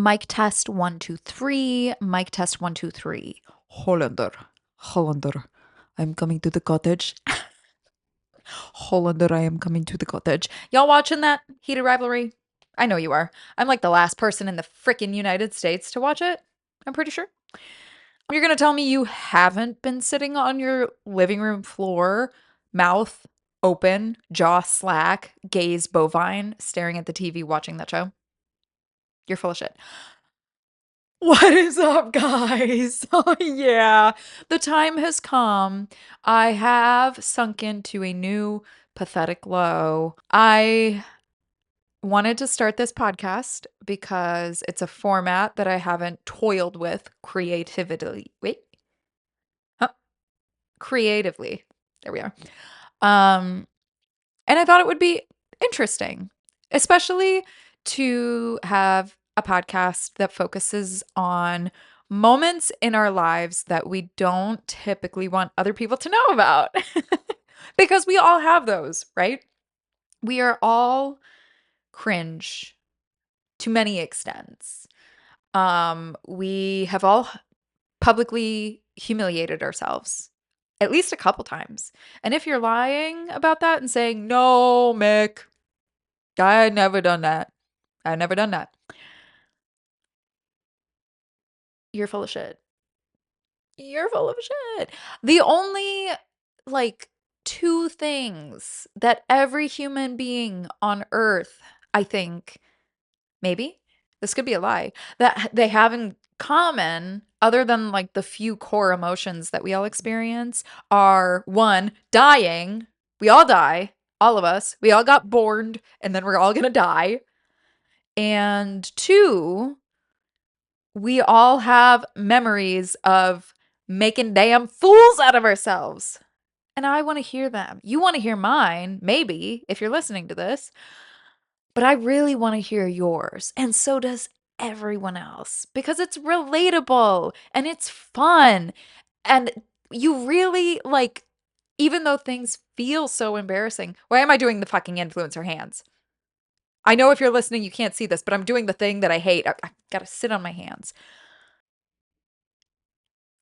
Mic test 1 2 3. Mic test 1 2 3. Hollander. Hollander. I'm coming to the cottage. Hollander, I am coming to the cottage. Y'all watching that heated rivalry? I know you are. I'm like the last person in the frickin' United States to watch it. I'm pretty sure. You're gonna tell me you haven't been sitting on your living room floor, mouth open, jaw slack, gaze bovine, staring at the TV watching that show? You're full of shit. What is up, guys? Oh, yeah. The time has come. I have sunk into a new pathetic low. I wanted to start this podcast because it's a format that I haven't toiled with creatively. Wait, huh? Creatively. There we are. Um, and I thought it would be interesting, especially to have a podcast that focuses on moments in our lives that we don't typically want other people to know about. Because we all have those, right? We are all cringe to many extents. We have all publicly humiliated ourselves at least a couple times. And if you're lying about that and saying, no, Mick, I had never done that. I had never done that. You're full of shit. You're full of shit. The only like two things that every human being on earth, I think, maybe this could be a lie, that they have in common, other than like the few core emotions that we all experience, are one, dying. We all die, all of us. We all got born and then we're all gonna die. And two, we all have memories of making damn fools out of ourselves. And I want to hear them. You want to hear mine, maybe, if you're listening to this. But I really want to hear yours. And so does everyone else because it's relatable and it's fun. And you really like, even though things feel so embarrassing. Why am I doing the fucking influencer hands? I know if you're listening, you can't see this, but I'm doing the thing that I hate. I gotta sit on my hands.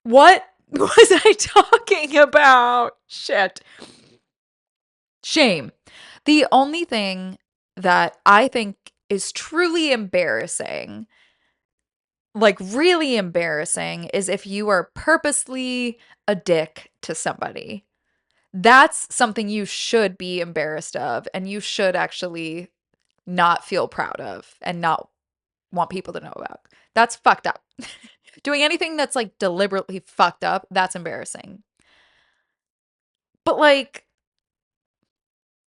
What was I talking about? Shit. Shame. The only thing that I think is truly embarrassing, like really embarrassing, is if you are purposely a dick to somebody. That's something you should be embarrassed of, and you should actually not feel proud of and not want people to know about. That's fucked up. Doing anything that's like deliberately fucked up, that's embarrassing. But like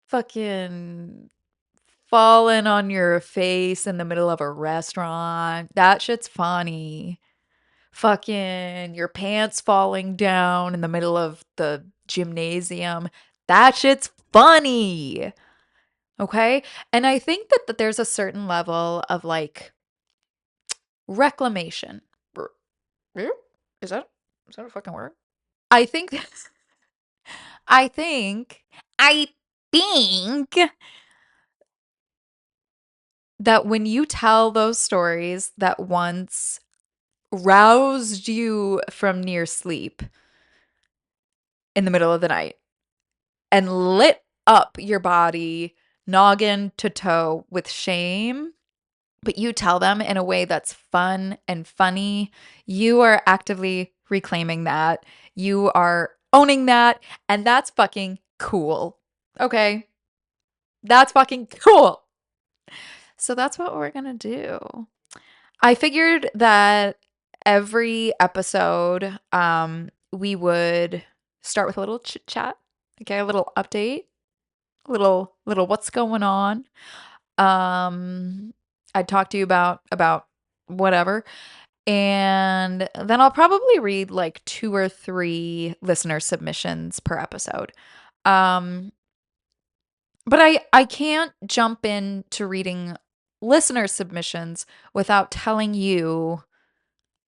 fucking falling on your face in the middle of a restaurant, that shit's funny. Fucking your pants falling down in the middle of the gymnasium, that shit's funny. Okay? And I think that there's a certain level of like reclamation. R- Is that a fucking word? I think I think I think that when you tell those stories that once roused you from near sleep in the middle of the night and lit up your body noggin to toe with shame, but you tell them in a way that's fun and funny, you are actively reclaiming that. You are owning that, and that's fucking cool. Okay? That's fucking cool. So that's what we're gonna do. I figured that every episode, we would start with a little chit chat, okay, a little update, a little what's going on. I'd talk to you about whatever, and then I'll probably read like 2 or 3 listener submissions per episode. Um, but I can't jump into reading listener submissions without telling you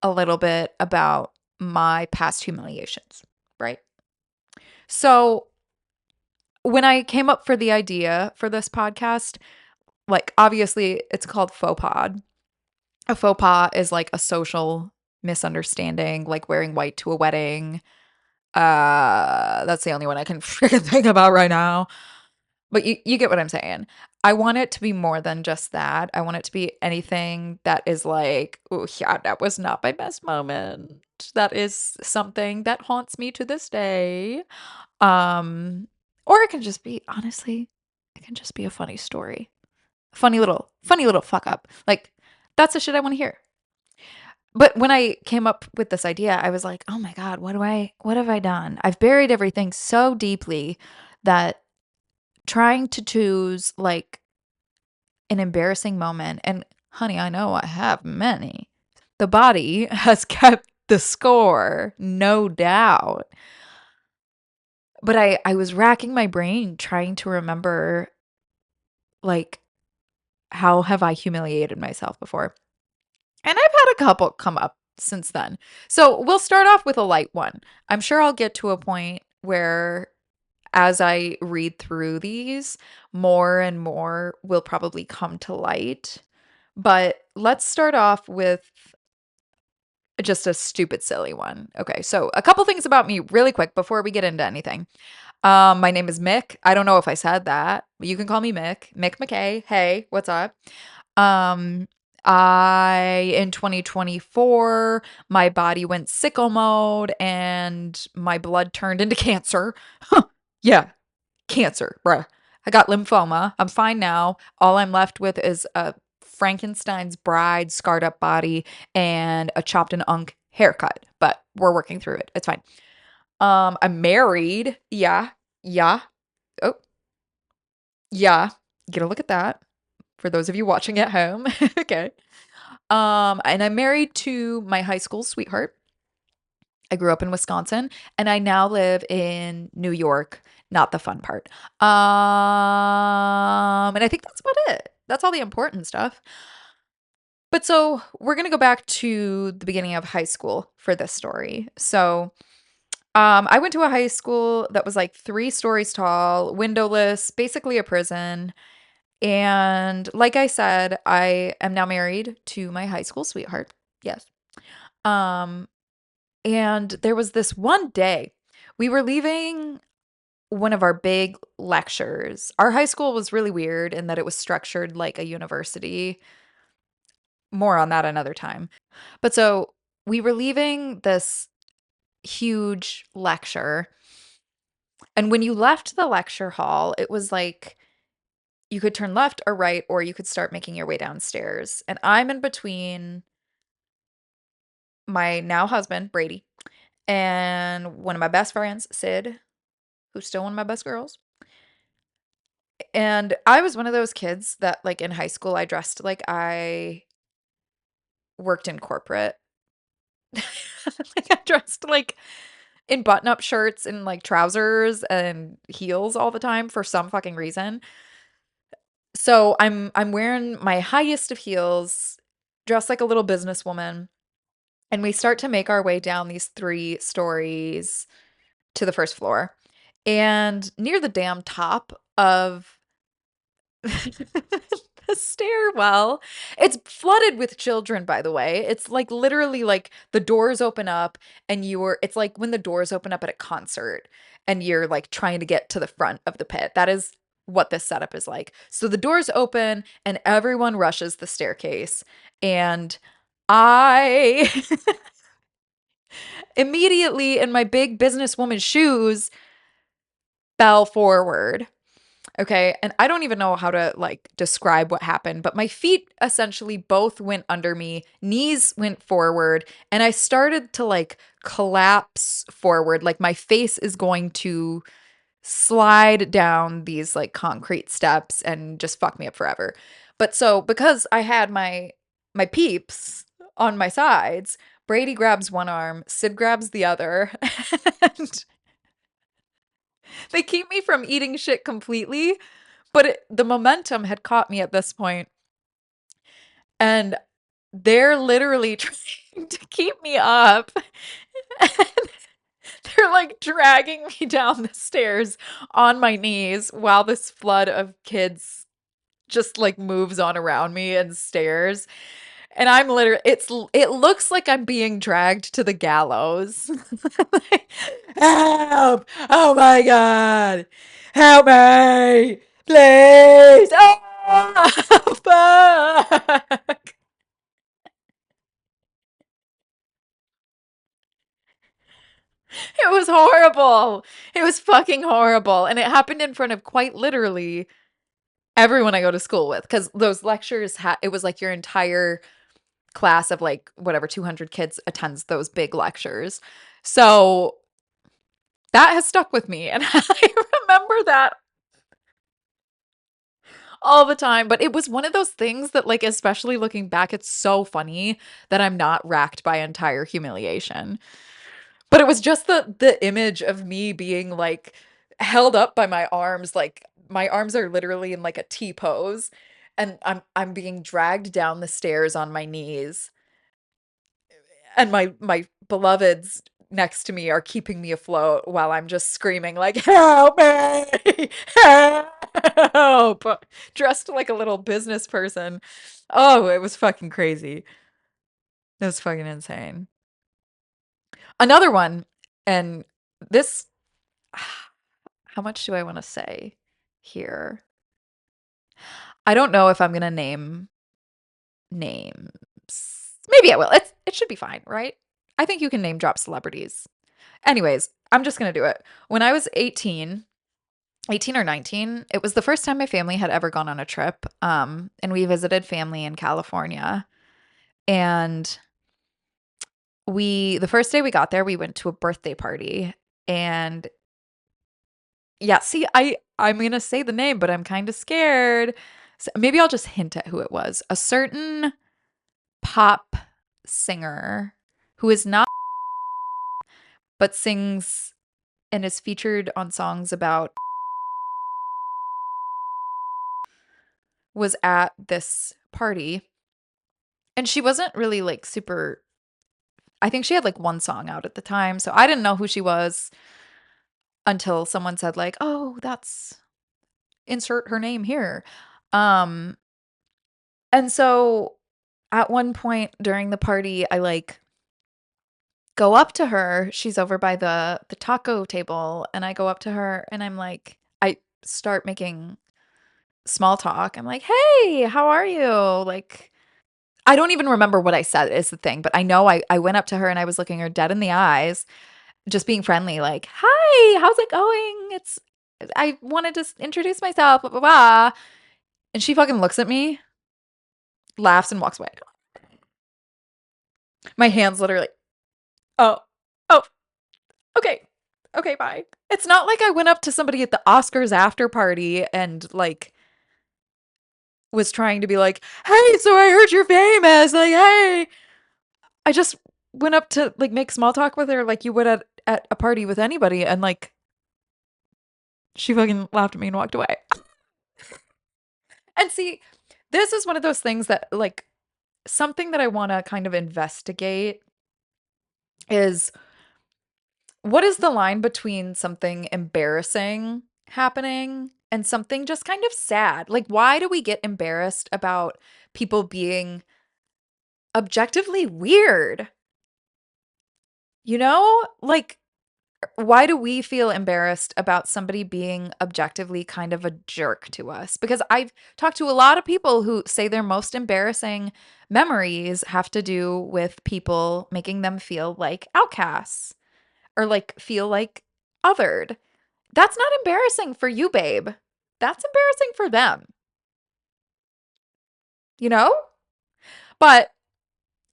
a little bit about my past humiliations, right? So, when I came up for the idea for this podcast, like obviously it's called Faux Pod. A faux pas is like a social misunderstanding, like wearing white to a wedding. That's the only one I can freaking think about right now. But you get what I'm saying. I want it to be more than just that. I want it to be anything that is like, oh yeah, that was not my best moment. That is something that haunts me to this day. Um, or it can just be, honestly, it can just be a funny story. Funny little fuck up. Like, that's the shit I want to hear. But when I came up with this idea, I was like, "Oh my god, what have I done? I've buried everything so deeply that trying to choose like an embarrassing moment, and honey, I know I have many. The body has kept the score, no doubt. But I was racking my brain trying to remember like how have I humiliated myself before? And I've had a couple come up since then. So we'll start off with a light one. I'm sure I'll get to a point where, as I read through these, more and more will probably come to light. But let's start off with just a stupid, silly one. Okay, so a couple things about me really quick before we get into anything. My name is Mick. I don't know if I said that. You can call me Mick. Mick McKay. Hey, what's up? Um, I in 2024, my body went sicko mode and my blood turned into cancer. Yeah, cancer, bruh. I got lymphoma. I'm fine now. All I'm left with is a Frankenstein's bride scarred up body and a chopped and unk haircut, but we're working through it. It's fine. I'm married. Yeah. Yeah. Oh, yeah. Get a look at that for those of you watching at home. Okay. And I'm married to my high school sweetheart. I grew up in Wisconsin and I now live in New York, not the fun part. And I think that's about it. That's all the important stuff. But so we're going to go back to the beginning of high school for this story. So, I went to a high school that was like 3 stories tall, windowless, basically a prison. And like I said, I am now married to my high school sweetheart. Yes. Um, and there was this one day we were leaving one of our big lectures. Our high school was really weird in that it was structured like a university. More on that another time. But so we were leaving this huge lecture. And when you left the lecture hall, it was like you could turn left or right, or you could start making your way downstairs. And I'm in between my now husband, Brady, and one of my best friends, Sid, who's still one of my best girls. And I was one of those kids that, like, in high school, I dressed like I worked in corporate. Like, I dressed, like, in button-up shirts and, like, trousers and heels all the time for some fucking reason. So I'm wearing my highest of heels, dressed like a little businesswoman, and we start to make our way down these 3 stories to the first floor. And near the damn top of the stairwell, it's flooded with children, by the way. It's like literally like the doors open up and it's like when the doors open up at a concert and you're like trying to get to the front of the pit. That is what this setup is like. So the doors open and everyone rushes the staircase. And I immediately, in my big businesswoman shoes, fell forward. Okay, and I don't even know how to like describe what happened, but my feet essentially both went under me, knees went forward, and I started to like collapse forward, like my face is going to slide down these like concrete steps and just fuck me up forever. But so because I had my peeps on my sides, Brady grabs one arm, Sid grabs the other, and they keep me from eating shit completely, but the momentum had caught me at this point, and they're literally trying to keep me up. And they're like dragging me down the stairs on my knees while this flood of kids just like moves on around me and stares. And I'm literally it looks like I'm being dragged to the gallows. Like, help! Oh my God! Help me! Please! Oh, fuck! It was horrible. It was fucking horrible. And it happened in front of quite literally everyone I go to school with because those lectures it was like your entire class of like whatever 200 kids attends those big lectures. So that has stuck with me and I remember that all the time, but it was one of those things that like especially looking back it's so funny that I'm not racked by entire humiliation. But it was just the image of me being like held up by my arms, like my arms are literally in like a T pose and I'm being dragged down the stairs on my knees and my beloveds next to me are keeping me afloat while I'm just screaming like help me help dressed like a little business person. Oh, it was fucking crazy. It was fucking insane. Another one, and this how much do I want to say here? I don't know if I'm going to name names. Maybe I will. It should be fine, right? I think you can name drop celebrities. Anyways, I'm just going to do it. When I was 18 or 19, it was the first time my family had ever gone on a trip. And we visited family in California. And the first day we got there, we went to a birthday party. And yeah, see, I'm gonna say the name, but I'm kind of scared. So maybe I'll just hint at who it was. A certain pop singer who is not but sings and is featured on songs about was at this party. And she wasn't really like super I think she had like one song out at the time, so I didn't know who she was until someone said like, "Oh, that's insert her name here." Um and so at one point during the party, I like go up to her. She's over by the taco table, and I go up to her and I'm like I start making small talk. I'm like, "Hey, how are you?" Like I don't even remember what I said is the thing, but I know I went up to her and I was looking her dead in the eyes, just being friendly like, "Hi, how's it going? It's I wanted to introduce myself, blah blah blah." And she fucking looks at me, laughs and walks away. My hands literally, "Oh. Oh, okay. Okay, bye." It's not like I went up to somebody at the Oscars after party and like was trying to be like, "Hey, so I heard you're famous." Like, "Hey." I just went up to like make small talk with her like you would at a party with anybody and like she fucking laughed at me and walked away. And see, this is one of those things that like something that I want to kind of investigate is what is the line between something embarrassing happening and something just kind of sad? Like, why do we get embarrassed about people being objectively weird? You know? Like, why do we feel embarrassed about somebody being objectively kind of a jerk to us? Because I've talked to a lot of people who say their most embarrassing memories have to do with people making them feel like outcasts or like feel like othered. That's not embarrassing for you, babe. That's embarrassing for them, you know? But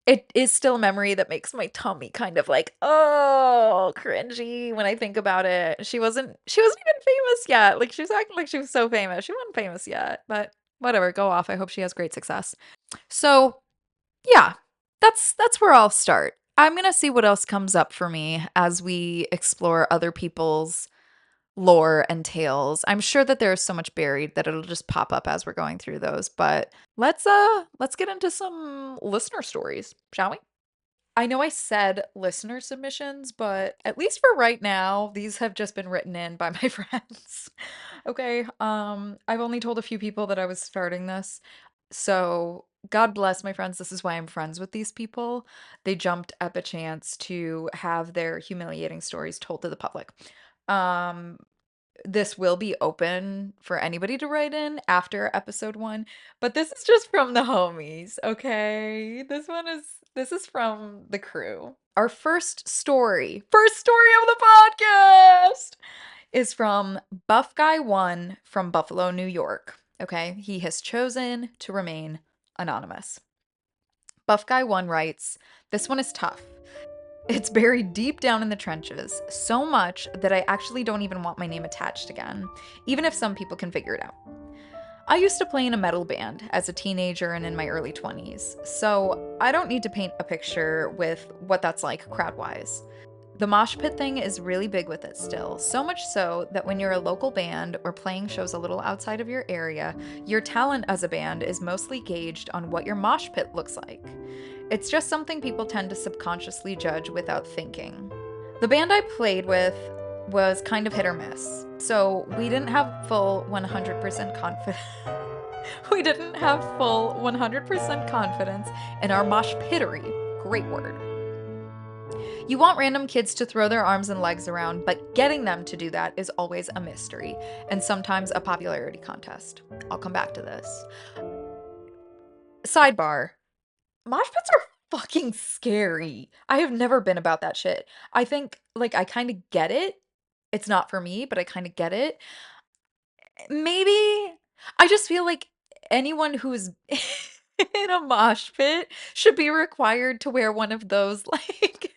it is still a memory that makes my tummy kind of like, oh, cringy when I think about it. She wasn't even famous yet. Like she was acting like she was so famous. She wasn't famous yet, but whatever, go off. I hope she has great success. So, yeah. That's where I'll start. I'm going to see what else comes up for me as we explore other people's lore and tales. I'm sure that there's so much buried that it'll just pop up as we're going through those, but let's get into some listener stories, shall we? I know I said listener submissions, but at least for right now, these have just been written in by my friends. Okay, I've only told a few people that I was starting this. So God bless my friends. This is why I'm friends with these people. They jumped at the chance to have their humiliating stories told to the public. Um, this will be open for anybody to write in after episode 1, but this is just from the homies, okay? This is from the crew. Our first story of the podcast is from Buff Guy 1 from Buffalo, New York. Okay? He has chosen to remain anonymous. Buff Guy 1 writes, "This one is tough. It's buried deep down in the trenches, so much that I actually don't even want my name attached again, even if some people can figure it out. I used to play in a metal band as a teenager and in my early 20s, so I don't need to paint a picture with what that's like crowd-wise. The mosh pit thing is really big with it still, so much so that when you're a local band or playing shows a little outside of your area, your talent as a band is mostly gauged on what your mosh pit looks like. It's just something people tend to subconsciously judge without thinking. The band I played with was kind of hit or miss, so we didn't have full 100% confidence. We didn't have full 100% confidence in our moshpittery. Great word. You want random kids to throw their arms and legs around, but getting them to do that is always a mystery, and sometimes a popularity contest. I'll come back to this. Sidebar. Mosh pits are fucking scary. I have never been about that shit. I think, like, I kind of get it. It's not for me, but I kind of get it. Maybe I just feel like anyone who's in a mosh pit should be required to wear one of those, like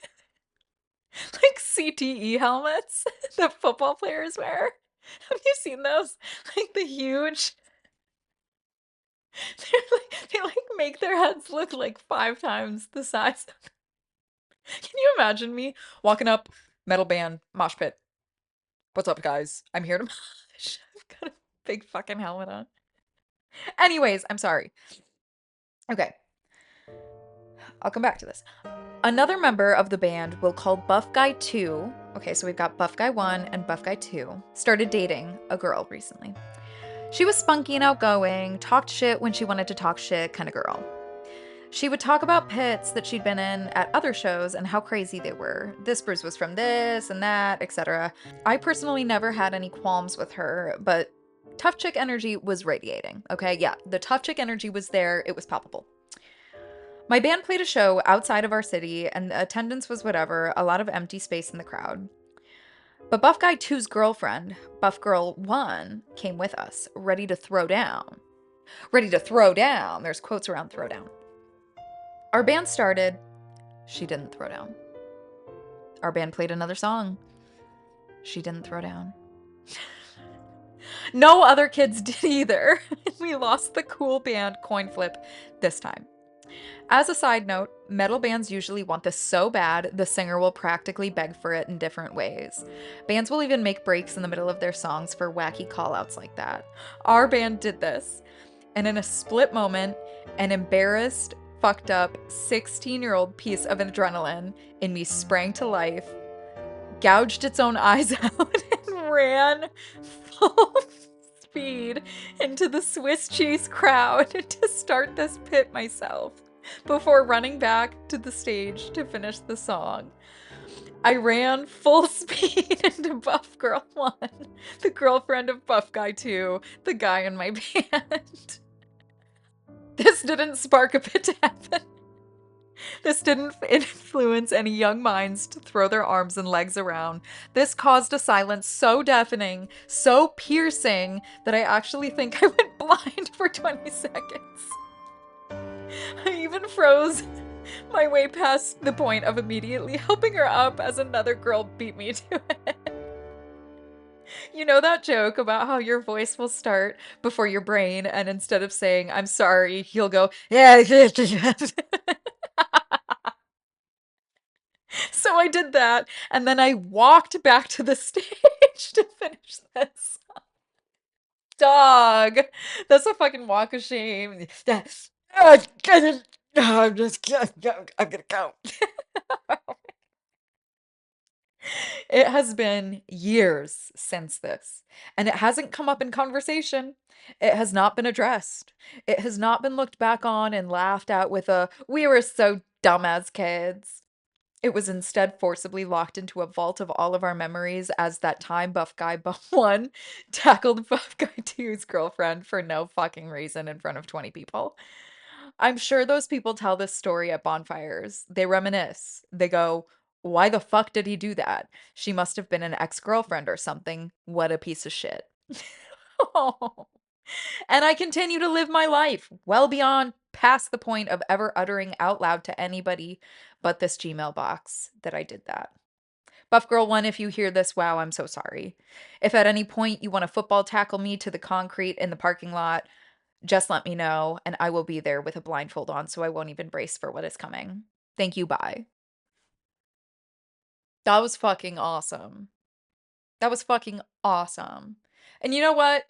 CTE helmets that football players wear. Have you seen those? Like the huge, they like make their heads look like 5 times the size. Can you imagine me walking up, metal band, mosh pit? What's up, guys? I'm here to mosh. I've got a big fucking helmet on. Anyways, I'm sorry. Okay, I'll come back to this. Another member of the band we'll call Buff Guy 2. Okay, so we've got Buff Guy 1 and Buff Guy 2. Started dating a girl recently. She was spunky and outgoing, talked shit when she wanted to talk shit kind of girl. She would talk about pits that she'd been in at other shows and how crazy they were. This bruise was from this and that, etc. I personally never had any qualms with her, but tough chick energy was radiating, okay? Yeah, the tough chick energy was there, it was palpable. My band played a show outside of our city, and the attendance was whatever, a lot of empty space in the crowd. But Buff Guy 2's girlfriend, Buff Girl 1, came with us, ready to throw down. Ready to throw down. There's quotes around throw down. Our band started. She didn't throw down. Our band played another song. She didn't throw down. No other kids did either. We lost the cool band coin flip this time. As a side note, metal bands usually want this so bad, the singer will practically beg for it in different ways. Bands will even make breaks in the middle of their songs for wacky callouts like that. Our band did this, and in a split moment, an embarrassed, fucked up 16-year-old piece of adrenaline in me sprang to life, gouged its own eyes out, and ran full speed into the Swiss cheese crowd to start this pit myself, before running back to the stage to finish the song. I ran full speed into Buff Girl 1, the girlfriend of Buff Guy 2, the guy in my band. This didn't spark a pit to happen. This didn't influence any young minds to throw their arms and legs around. This caused a silence so deafening, so piercing, that I actually think I went blind for 20 seconds. I even froze my way past the point of immediately helping her up as another girl beat me to it. You know that joke about how your voice will start before your brain, and instead of saying, I'm sorry, you'll go, yeah. So I did that, and then I walked back to the stage to finish this. Dog. That's a fucking walk of shame. I'm just, I'm gonna go. It has been years since this, and it hasn't come up in conversation. It has not been addressed. It has not been looked back on and laughed at with a, we were so dumb as kids. It was instead forcibly locked into a vault of all of our memories as that time Buff Guy Buff 1 tackled Buff Guy two's girlfriend for no fucking reason in front of 20 people. I'm sure those people tell this story at bonfires. They reminisce. They go, why the fuck did he do that? She must have been an ex-girlfriend or something. What a piece of shit. Oh. And I continue to live my life well beyond past the point of ever uttering out loud to anybody but this Gmail box that I did that. Buff Girl 1, if you hear this, wow, I'm so sorry. If at any point you want to football tackle me to the concrete in the parking lot, just let me know and I will be there with a blindfold on so I won't even brace for what is coming. Thank you, bye. That was fucking awesome. That was fucking awesome. And you know what?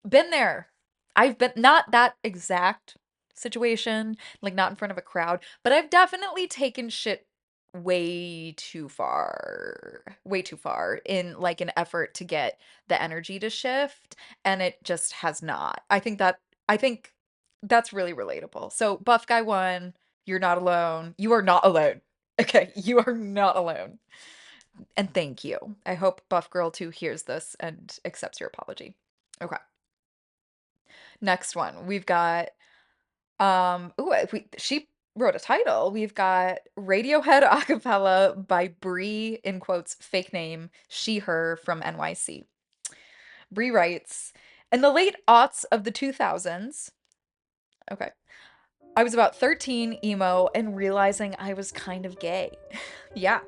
Been there. I've been not that exact situation, like not in front of a crowd, but I've definitely taken shit way too far in like an effort to get the energy to shift, and it just has not. I think that's really relatable. So Buff Guy 1, you're not alone. You are not alone. Okay, you are not alone. And thank you. I hope Buff Girl 2 hears this and accepts your apology. Okay. Next one, we've got she wrote a title. We've got Radiohead acapella by Bree, in quotes, fake name, she, her, from NYC. Bree writes, in the late aughts of the 2000s, okay, I was about 13, emo, and realizing I was kind of gay. Yeah.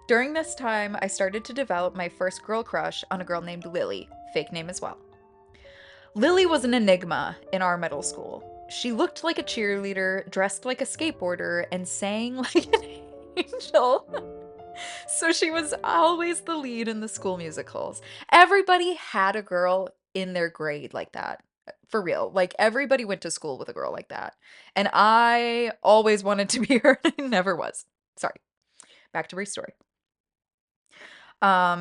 During this time, I started to develop my first girl crush on a girl named Lily, fake name as well. Lily was an enigma in our middle school. She looked like a cheerleader, dressed like a skateboarder, and sang like an angel. So she was always the lead in the school musicals. Everybody had a girl in their grade like that. For real. Like everybody went to school with a girl like that. And I always wanted to be her. I never was. Sorry. Back to Bree's story.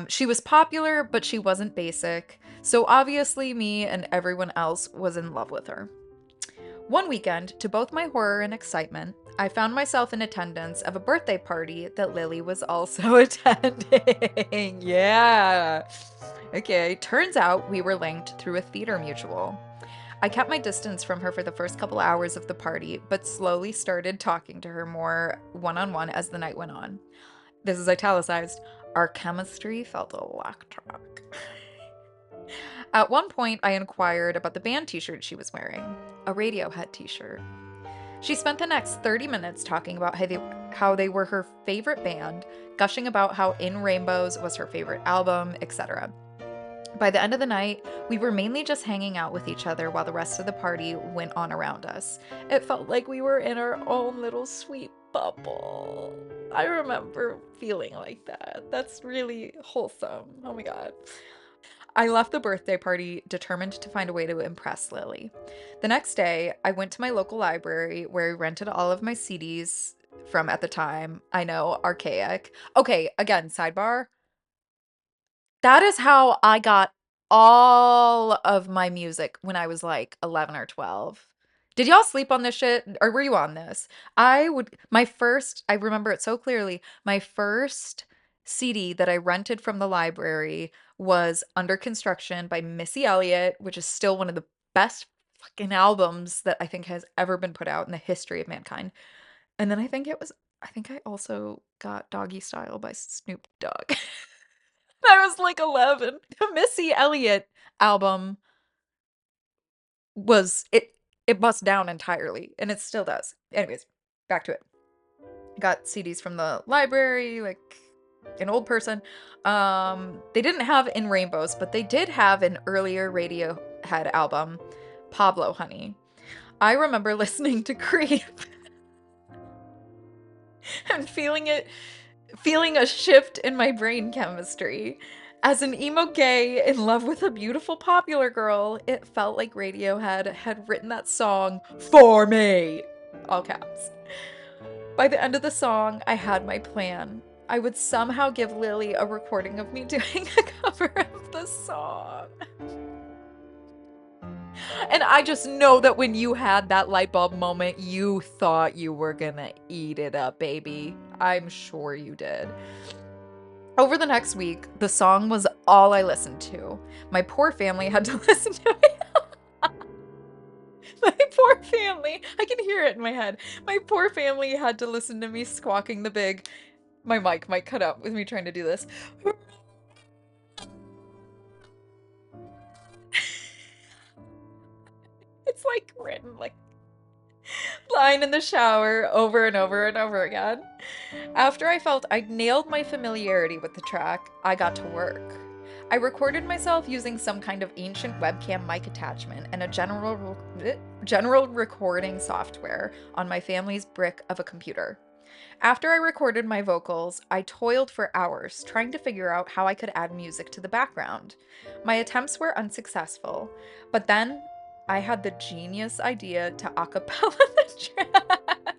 She was popular, but she wasn't basic. So obviously me and everyone else was in love with her. One weekend, to both my horror and excitement, I found myself in attendance of a birthday party that Lily was also attending. Yeah. Okay, turns out we were linked through a theater mutual. I kept my distance from her for the first couple hours of the party, but slowly started talking to her more one-on-one as the night went on. This is italicized. Our chemistry felt electric. At one point, I inquired about the band t-shirt she was wearing, a Radiohead t-shirt. She spent the next 30 minutes talking about how they were her favorite band, gushing about how In Rainbows was her favorite album, etc. By the end of the night, we were mainly just hanging out with each other while the rest of the party went on around us. It felt like we were in our own little sweet bubble. I remember feeling like that. That's really wholesome. Oh my god. I left the birthday party determined to find a way to impress Lily. The next day, I went to my local library where I rented all of my CDs from, at the time, I know, archaic. Okay, again, sidebar. That is how I got all of my music when I was like 11 or 12. Did y'all sleep on this shit or were you on this? I remember it so clearly. My first CD that I rented from the library was Under Construction by Missy Elliott, which is still one of the best fucking albums that I think has ever been put out in the history of mankind. And then I think I also got Doggy Style by Snoop Dogg. I was like 11. The Missy Elliott album it bust down entirely, and it still does. Anyways, back to it. Got CDs from the library, like an old person. They didn't have In Rainbows, but they did have an earlier Radiohead album, Pablo Honey. I remember listening to Creep and feeling a shift in my brain chemistry. As an emo gay in love with a beautiful popular girl, it felt like Radiohead had written that song for me. All caps. By the end of the song, I had my plan. I would somehow give Lily a recording of me doing a cover of the song. And I just know that when you had that light bulb moment, you thought you were gonna eat it up, baby. I'm sure you did. Over the next week, the song was all I listened to. My poor family had to listen to it. My poor family. I can hear it in my head. My poor family had to listen to me squawking the big. My mic might cut out with me trying to do this. It's like written like line in the shower over and over and over again. After I felt I'd nailed my familiarity with the track, I got to work. I recorded myself using some kind of ancient webcam mic attachment and a general recording software on my family's brick of a computer. After I recorded my vocals, I toiled for hours trying to figure out how I could add music to the background. My attempts were unsuccessful, but then I had the genius idea to acapella the track.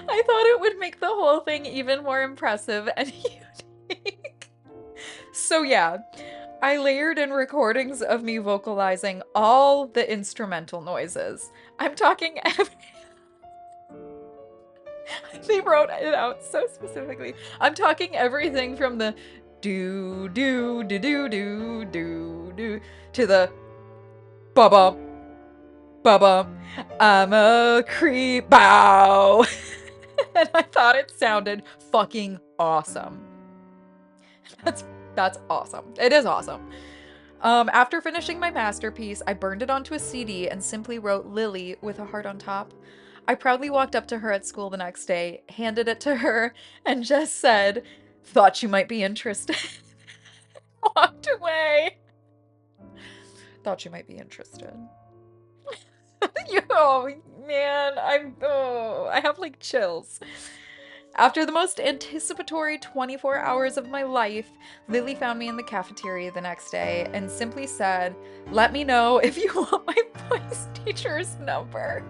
I thought it would make the whole thing even more impressive and unique. So yeah, I layered in recordings of me vocalizing all the instrumental noises. I'm talking they wrote it out so specifically. I'm talking everything from the do do do do do do do to the ba ba ba ba. I'm a creep bow. And I thought it sounded fucking awesome. That's that's awesome. It is awesome. After finishing my masterpiece, I burned it onto a CD and simply wrote Lily with a heart on top. I proudly walked up to her at school the next day, handed it to her, and just said, "Thought you might be interested." Walked away. Thought you might be interested. Oh man, I have like chills. After the most anticipatory 24 hours of my life, Lily found me in the cafeteria the next day and simply said, "Let me know if you want my voice teacher's number.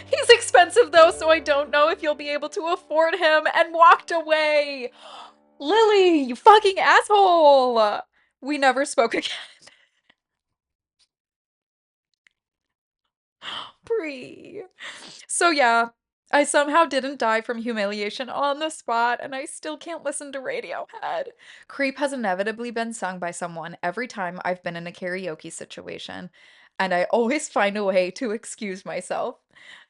He's expensive though, so I don't know if you'll be able to afford him," and walked away. Lily, you fucking asshole. We never spoke again. Bree. So yeah, I somehow didn't die from humiliation on the spot, and I still can't listen to Radiohead. Creep has inevitably been sung by someone every time I've been in a karaoke situation, and I always find a way to excuse myself.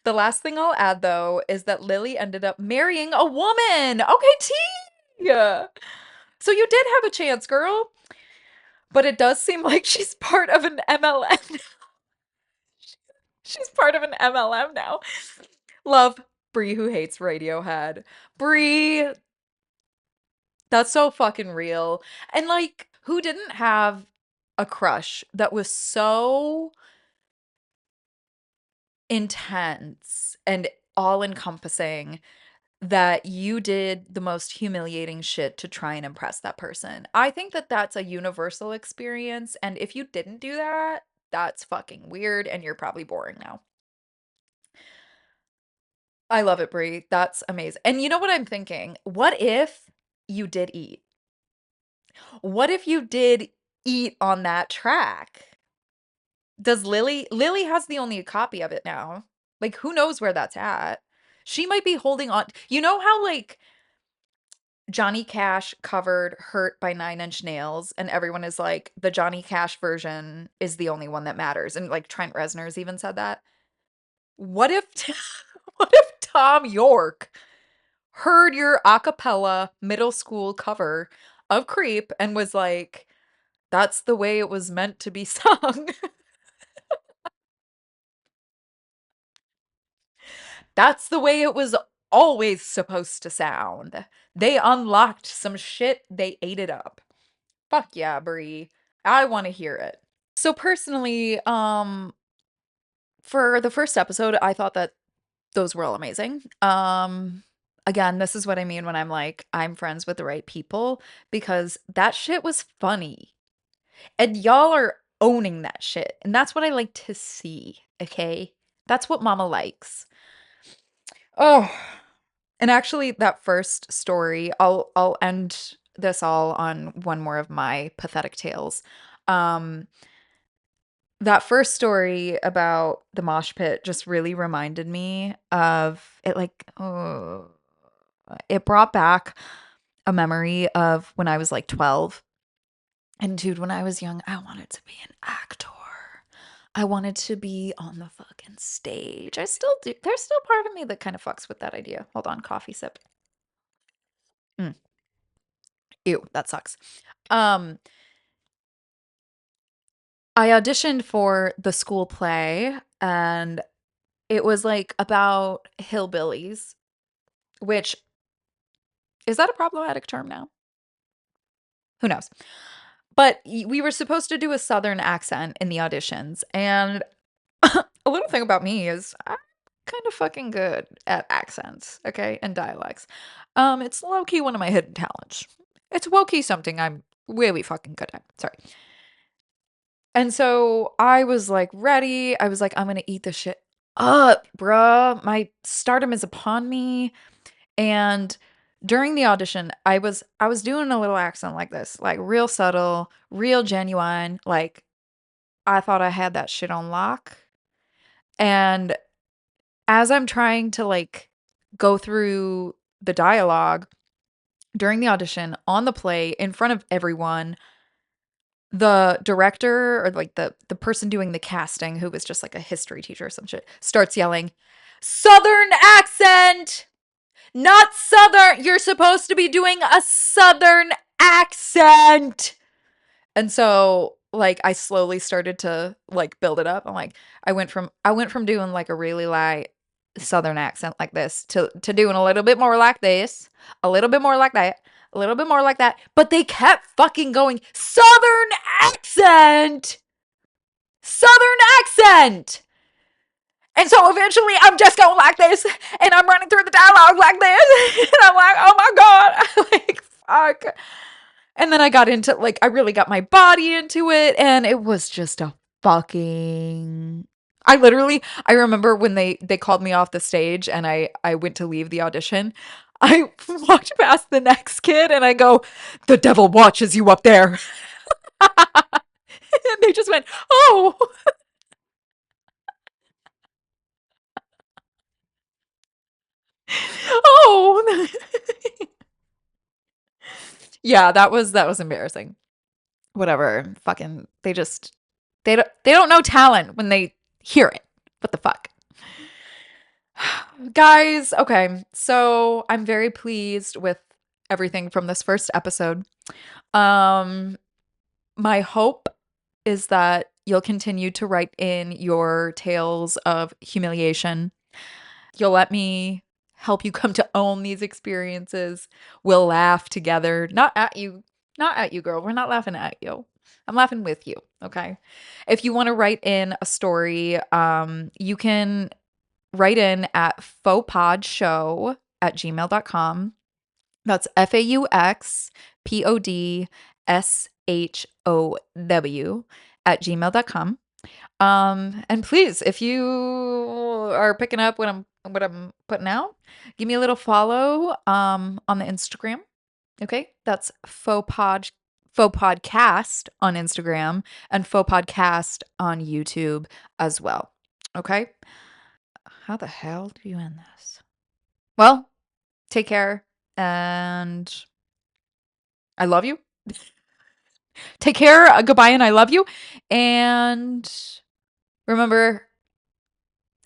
The last thing I'll add, though, is that Lily ended up marrying a woman. Okay, T. So you did have a chance, girl. But it does seem like she's part of an MLM. She's part of an MLM now. Love Bree who hates Radiohead. Bree, that's so fucking real. And like, who didn't have a crush that was so intense and all encompassing that you did the most humiliating shit to try and impress that person? I think that that's a universal experience. And if you didn't do that, that's fucking weird and you're probably boring now. I love it, Brie. That's amazing. And you know what I'm thinking? What if you did eat? What if you did eat on that track? Does Lily has the only copy of it now. Like who knows where that's at? She might be holding on. You know how like Johnny Cash covered Hurt by Nine Inch Nails and everyone is like the Johnny Cash version is the only one that matters and like Trent Reznor's even said that. What if what if Tom York heard your a cappella middle school cover of Creep and was like, that's the way it was meant to be sung. That's the way it was always supposed to sound. They unlocked some shit, they ate it up. Fuck yeah, Brie. I want to hear it. So personally, for the first episode, I thought that those were all amazing. Again, this is what I mean when I'm like, I'm friends with the right people because that shit was funny. And y'all are owning that shit. And that's what I like to see, okay? That's what mama likes. Oh, And actually, that first story, I'll end this all on one more of my pathetic tales. Um, that first story about the mosh pit just really reminded me of it. Like, oh, it brought back a memory of when I was like 12. And dude, when I was young, I wanted to be an actor. I wanted to be on the fucking stage. I still do. There's still part of me that kind of fucks with that idea. Hold on, coffee sip. Mm, ew, that sucks. Um, I auditioned for the school play, and it was like about hillbillies, which is that a problematic term now? Who knows? But we were supposed to do a southern accent in the auditions, and a little thing about me is I'm kind of fucking good at accents, okay, and dialects. It's low key one of my hidden talents. It's low key something I'm really fucking good at. Sorry. And so I was like ready. I was like, I'm gonna eat this shit up, bruh. My stardom is upon me. And during the audition, I was doing a little accent like this, like real subtle, real genuine. Like I thought I had that shit on lock. And as I'm trying to like go through the dialogue during the audition on the play in front of everyone, the director or like the person doing the casting, who was just like a history teacher or some shit, starts yelling, "Southern accent! Not southern! You're supposed to be doing a southern accent!" And so like I slowly started to like build it up. I went from doing like a really light southern accent like this to doing a little bit more like this, a little bit more like that, a little bit more like that. But they kept fucking going, southern accent, southern accent. And so eventually I'm just going like this and I'm running through the dialogue like this. And I'm like, oh my God. Like, fuck. And then I got into like I really got my body into it, and it was just a fucking I remember when they called me off the stage and I went to leave the audition. I walked past the next kid and I go, "The devil watches you up there." And they just went, "Oh." Oh. Yeah, that was embarrassing. Whatever. Fucking they don't know talent when they hear it. What the fuck? Guys, okay. So I'm very pleased with everything from this first episode. Um, my hope is that you'll continue to write in your tales of humiliation. You'll let me help you come to own these experiences. We'll laugh together. Not at you. Not at you, girl. We're not laughing at you. I'm laughing with you, okay? If you want to write in a story, you can write in at fauxpodshow@gmail.com. That's FAUXPODSHOW @gmail.com. And please, if you are picking up what I'm putting out, give me a little follow on the Instagram. Okay? That's faux podcast on Instagram and faux podcast on YouTube as well. Okay? How the hell do you end this? Well, take care and I love you. Take care. Goodbye and I love you. And remember,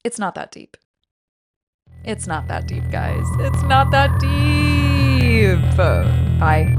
it's not that deep. It's not that deep, guys. It's not that deep. Bye.